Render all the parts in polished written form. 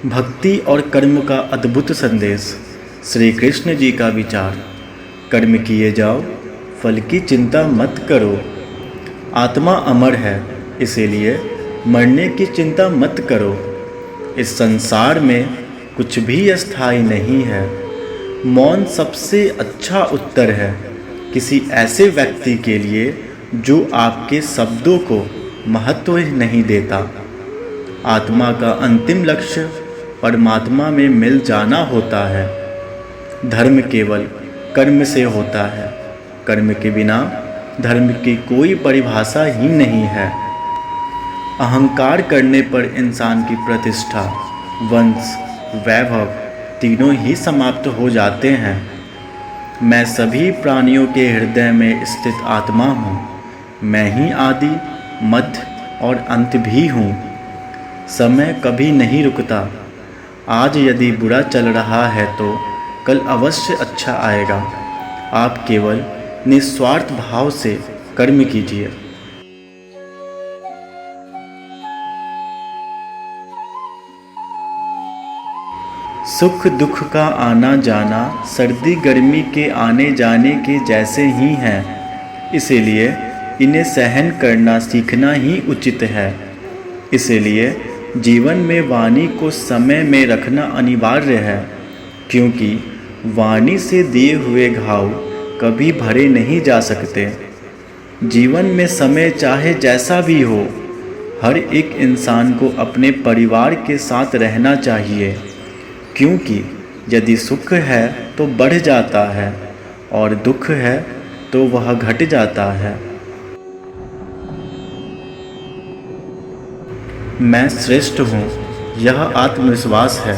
भक्ति और कर्म का अद्भुत संदेश। श्री कृष्ण जी का विचार। कर्म किए जाओ, फल की चिंता मत करो। आत्मा अमर है, इसीलिए मरने की चिंता मत करो। इस संसार में कुछ भी अस्थायी नहीं है। मौन सबसे अच्छा उत्तर है किसी ऐसे व्यक्ति के लिए जो आपके शब्दों को महत्व नहीं देता। आत्मा का अंतिम लक्ष्य परमात्मा में मिल जाना होता है। धर्म केवल कर्म से होता है। कर्म के बिना धर्म की कोई परिभाषा ही नहीं है। अहंकार करने पर इंसान की प्रतिष्ठा, वंश, वैभव तीनों ही समाप्त हो जाते हैं। मैं सभी प्राणियों के हृदय में स्थित आत्मा हूँ। मैं ही आदि, मध्य और अंत भी हूँ। समय कभी नहीं रुकता। आज यदि बुरा चल रहा है तो कल अवश्य अच्छा आएगा। आप केवल निस्वार्थ भाव से कर्म कीजिए। सुख दुख का आना जाना सर्दी गर्मी के आने जाने के जैसे ही हैं। इसीलिए इन्हें सहन करना सीखना ही उचित है। इसीलिए जीवन में वाणी को समय में रखना अनिवार्य है, क्योंकि वाणी से दिए हुए घाव कभी भरे नहीं जा सकते। जीवन में समय चाहे जैसा भी हो, हर एक इंसान को अपने परिवार के साथ रहना चाहिए, क्योंकि यदि सुख है तो बढ़ जाता है और दुख है तो वह घट जाता है। मैं श्रेष्ठ हूँ, यह आत्मविश्वास है,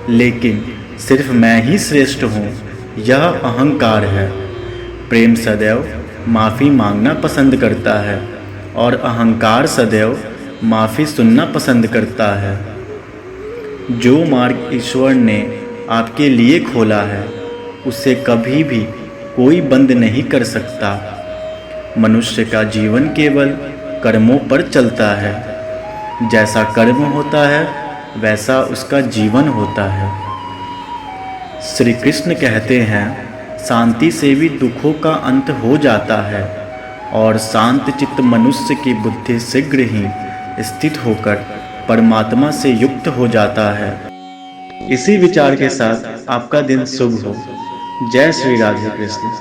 लेकिन सिर्फ मैं ही श्रेष्ठ हूँ, यह अहंकार है। प्रेम सदैव माफ़ी मांगना पसंद करता है और अहंकार सदैव माफ़ी सुनना पसंद करता है। जो मार्ग ईश्वर ने आपके लिए खोला है, उसे कभी भी कोई बंद नहीं कर सकता। मनुष्य का जीवन केवल कर्मों पर चलता है। जैसा कर्म होता है वैसा उसका जीवन होता है। श्री कृष्ण कहते हैं, शांति से भी दुखों का अंत हो जाता है और शांत चित्त मनुष्य की बुद्धि शीघ्र ही स्थित होकर परमात्मा से युक्त हो जाता है। इसी विचार के साथ आपका दिन शुभ हो। जय श्री राधे कृष्ण।